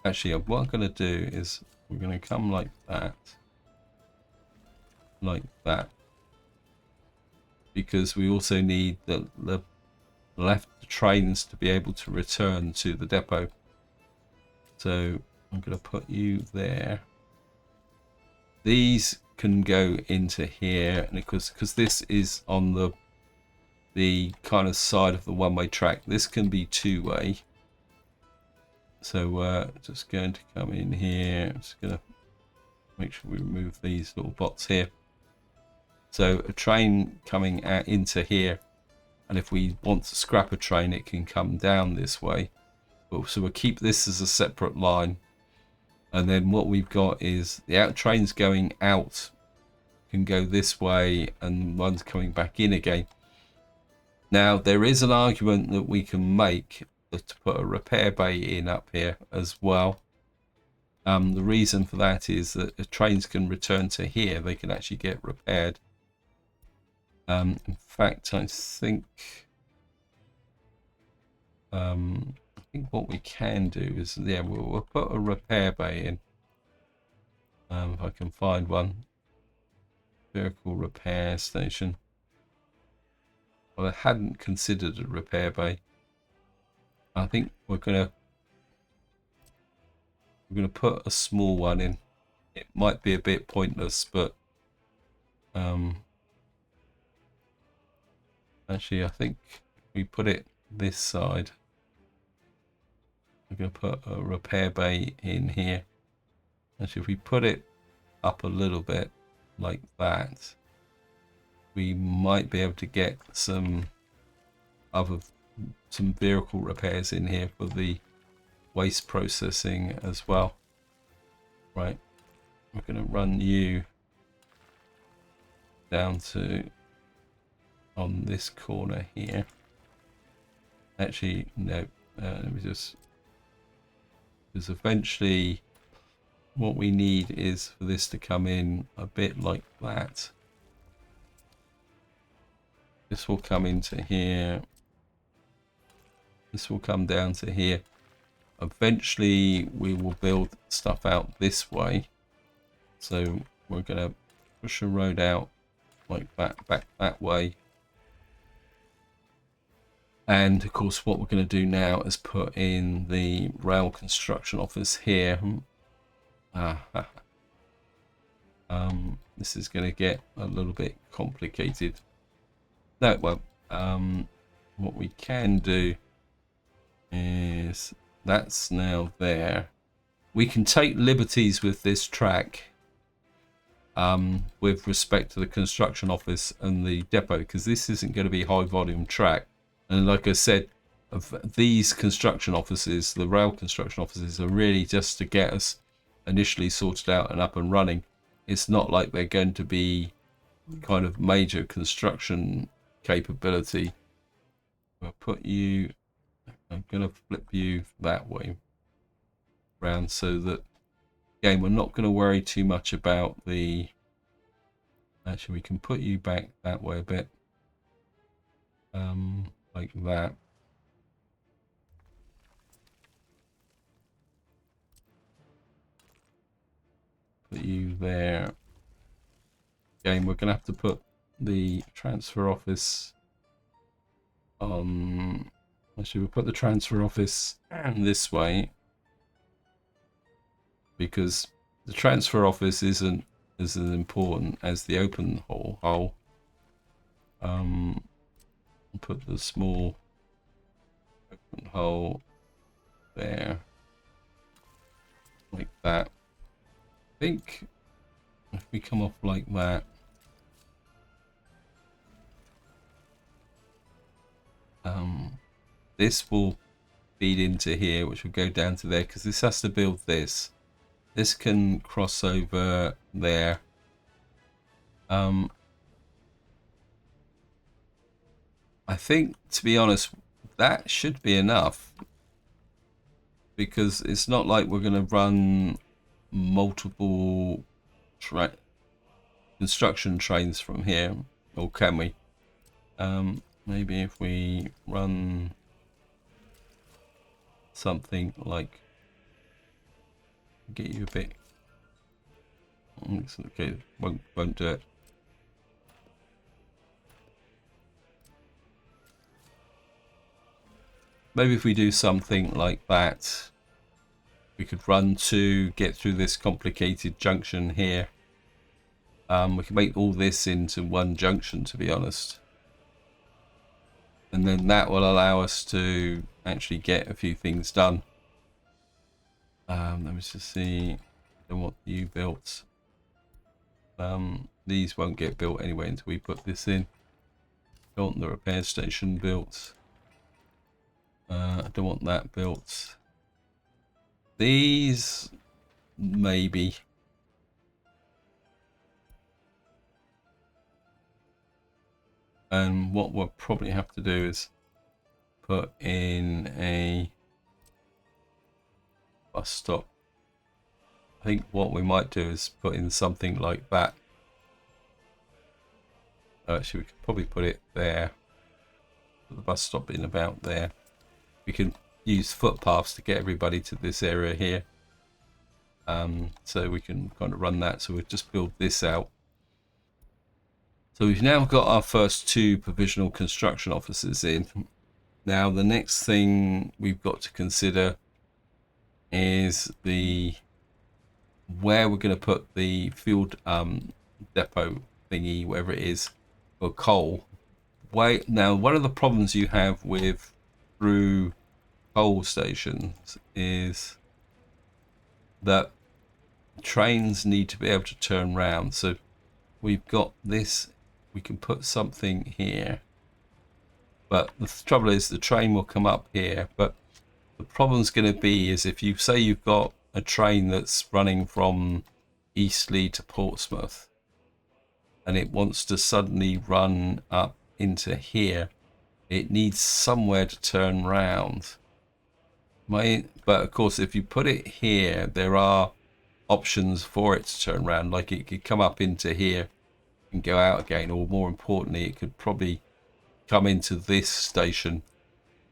actually what I'm going to do is we're going to come like that, because we also need the left trains to be able to return to the depot. So I'm going to put you there. These can go into here, and because this is on the kind of side of the one-way track, this can be two-way. So just going to come in here. I'm just going to make sure we remove these little bots here. So a train coming out into here, and if we want to scrap a train, it can come down this way. So we'll keep this as a separate line, and then what we've got is the trains going out can go this way, and one's coming back in again. Now there is an argument that we can make to put a repair bay in up here as well. The reason for that is that the trains can return to here, they can actually get repaired. In fact, I think what we can do is, yeah, we'll put a repair bay in. If I can find one. Vehicle repair station. Well, I hadn't considered a repair bay. I think we're gonna put a small one in. It might be a bit pointless, but actually I think we put it this side. We're going to put a repair bay in here. Actually, if we put it up a little bit like that, we might be able to get some vehicle repairs in here for the waste processing as well. Right, we're going to run you down to on this corner here. Actually, no, let me just, because eventually what we need is for this to come in a bit like that. This will come into here. This will come down to here. Eventually we will build stuff out this way. So we're going to push a road out like that, back that way. And of course what we're going to do now is put in the rail construction office here. This is going to get a little bit complicated. No, it won't. What we can do is, that's now there. We can take liberties with this track with respect to the construction office and the depot, because this isn't going to be high volume track. And like I said, of these construction offices, the rail construction offices, are really just to get us initially sorted out and up and running. It's not like they're going to be kind of major construction capability. I'll put you, I'm going to flip you that way around so that, again, we're not going to worry too much about the, actually we can put you back that way a bit, like that. Put you there. Again, we're going to have to put the transfer office on, actually we'll put the transfer office this way, because the transfer office isn't as important as the open hole. Put the small open hole there, like that. I think if we come off like that, this will feed into here, which will go down to there, because this has to build this. This can cross over there. I think, to be honest, that should be enough, because it's not like we're going to run multiple construction trains from here, or can we? Maybe if we run something like, get you a bit, okay, won't do it. Maybe if we do something like that, we could run to get through this complicated junction here. We can make all this into one junction, to be honest. And then that will allow us to actually get a few things done. Let me just see. I don't want you built. These won't get built anyway until we put this in. Don't want the repair station built. I don't want that built. These, maybe. And what we'll probably have to do is put in a bus stop. I think what we might do is put in something like that. Actually, we could probably put it there. Put the bus stop in about there. We can use footpaths to get everybody to this area here. So we can kind of run that. So we'll just build this out. So we've now got our first two provisional construction offices in. Now the next thing we've got to consider is where we're going to put the field depot thingy, wherever it is, for coal. Now one of the problems you have with through coal stations is that trains need to be able to turn round. So we've got this, we can put something here, but the trouble is the train will come up here, but the problem's going to be is if you say you've got a train that's running from Eastleigh to Portsmouth and it wants to suddenly run up into here, it needs somewhere to turn round. But of course if you put it here, there are options for it to turn around, like it could come up into here and go out again, or more importantly it could probably come into this station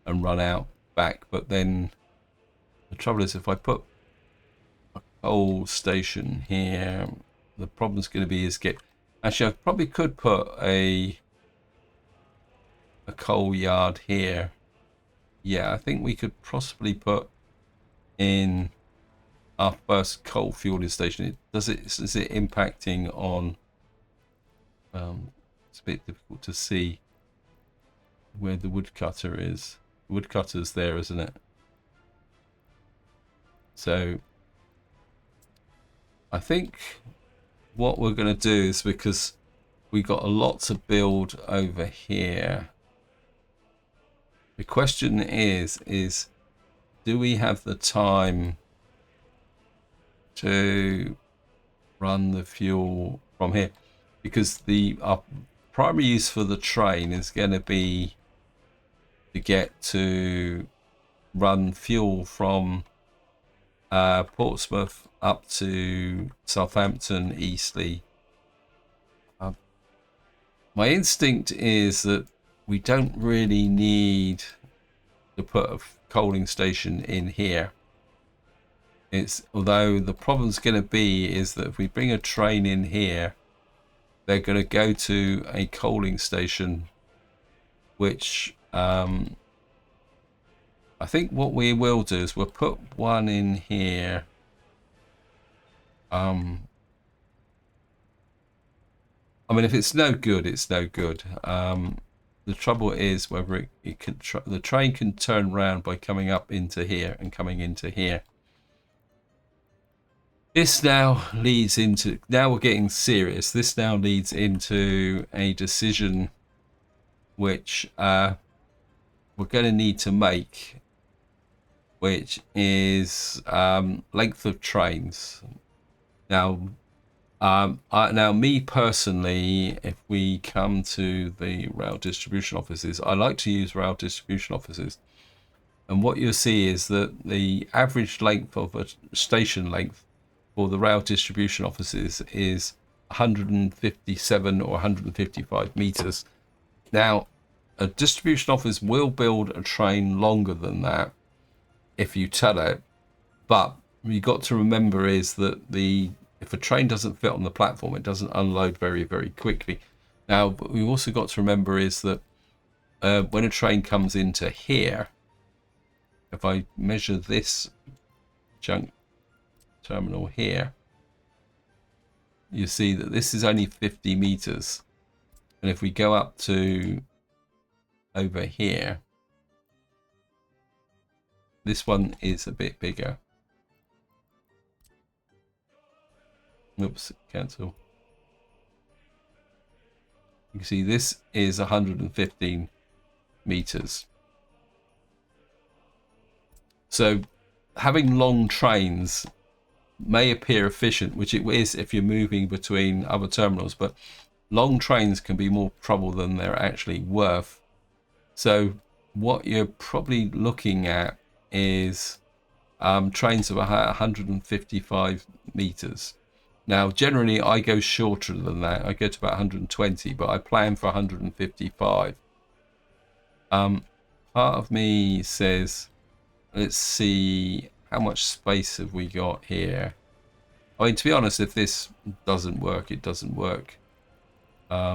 and run out back. But then the trouble is if I put a coal station here, the problem's going to be is actually I probably could put a coal yard here. Yeah, I think we could possibly put in our first coal fueling station. Is it impacting on it's a bit difficult to see where the woodcutter is. The woodcutter's there, isn't it? So I think what we're going to do is, because we got a lot to build over here, the question is do we have the time to run the fuel from here? Because our primary use for the train is going to be to get to run fuel from Portsmouth up to Southampton, Eastleigh. My instinct is that we don't really need to put a coaling station in here. Although the problem's going to be is that if we bring a train in here, they're going to go to a coaling station, which I think what we will do is we'll put one in here. I mean, if it's no good, it's no good. The trouble is whether the train can turn around by coming up into here and coming into here. This now leads into, now we're getting serious. This now leads into a decision which we're going to need to make, which is length of trains. Now, now me personally, if we come to the rail distribution offices, I like to use rail distribution offices. And what you'll see is that the average length of a station length for the rail distribution offices is 157 or 155 meters. Now, a distribution office will build a train longer than that if you tell it, but you got to remember is that if a train doesn't fit on the platform, it doesn't unload very, very quickly. Now, we've also got to remember is that when a train comes into here, if I measure this junk terminal here, you see that this is only 50 meters. And if we go up to over here, this one is a bit bigger. Oops, cancel. You can see this is 115 meters. So having long trains may appear efficient, which it is if you're moving between other terminals, but long trains can be more trouble than they're actually worth. So what you're probably looking at is trains of 155 meters. Now, generally, I go shorter than that. I go to about 120, but I plan for 155. Part of me says, let's see, how much space have we got here? I mean, to be honest, if this doesn't work, it doesn't work. I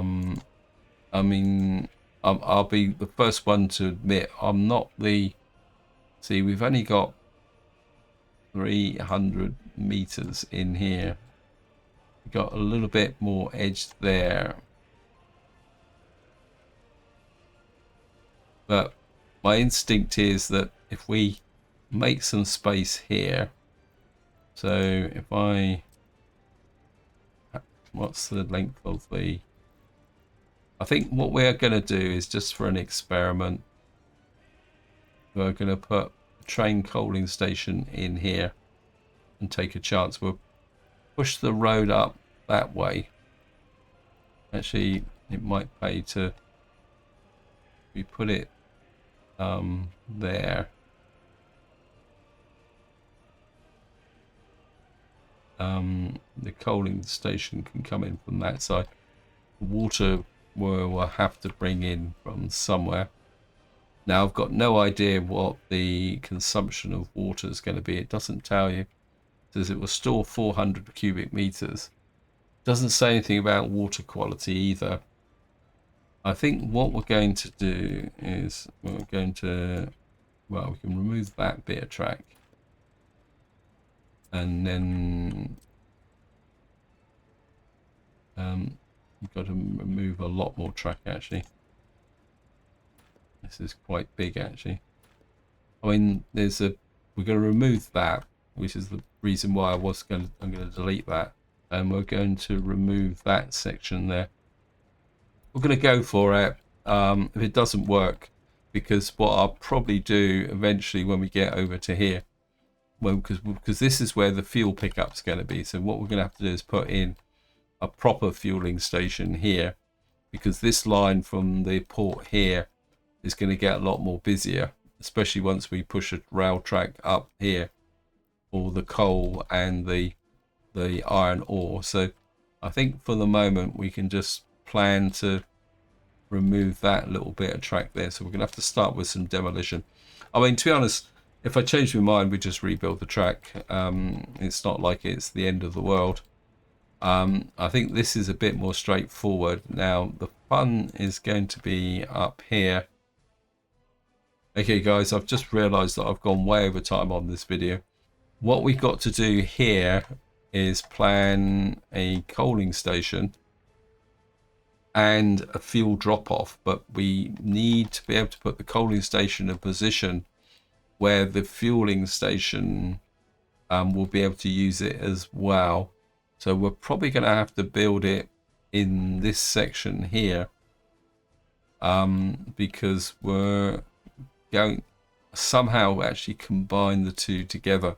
mean, I'll be the first one to admit I'm not the... See, we've only got 300 meters in here. We've got a little bit more edge there. But my instinct is that if we make some space here, so if what's the length of the... I think what we're going to do is, just for an experiment, we're going to put a train coaling station in here and take a chance. We'll push the road up that way. Actually, it might pay to... we put it there. The coaling station can come in from that side. Water we'll have to bring in from somewhere. Now, I've got no idea what the consumption of water is going to be. It doesn't tell you. It says it will store 400 cubic meters. It doesn't say anything about water quality either. I think what we're going to do is we're going to... well, we can remove that bit of track. And then we've got to remove a lot more track, actually. This is quite big, actually. I mean, we're going to remove that, which is the reason why I'm going to delete that. and we're going to remove that section there. We're going to go for it if it doesn't work, because what I'll probably do eventually when we get over to here, well, because this is where the fuel pickup's going to be. So what we're going to have to do is put in a proper fueling station here, because this line from the port here is going to get a lot more busier, especially once we push a rail track up here for the coal and the iron ore. So I think for the moment we can just plan to remove that little bit of track there. So we're gonna have to start with some demolition. I mean, to be honest, if I change my mind, we just rebuild the track. It's not like it's the end of the world. I think this is a bit more straightforward. Now the fun is going to be up here. Okay guys, I've just realized that I've gone way over time on this video. What we've got to do here is plan a coaling station and a fuel drop-off, but we need to be able to put the coaling station in a position where the fueling station will be able to use it as well. So we're probably going to have to build it in this section here, because we're going somehow actually combine the two together.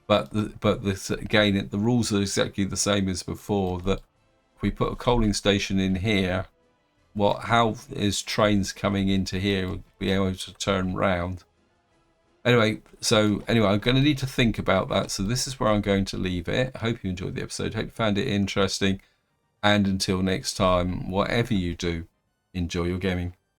But this, again, the rules are exactly the same as before, that if we put a coaling station in here, how is trains coming into here will be able to turn round. Anyway, I'm going to need to think about that. So this is where I'm going to leave it. I hope you enjoyed the episode. Hope you found it interesting. And until next time, whatever you do, enjoy your gaming.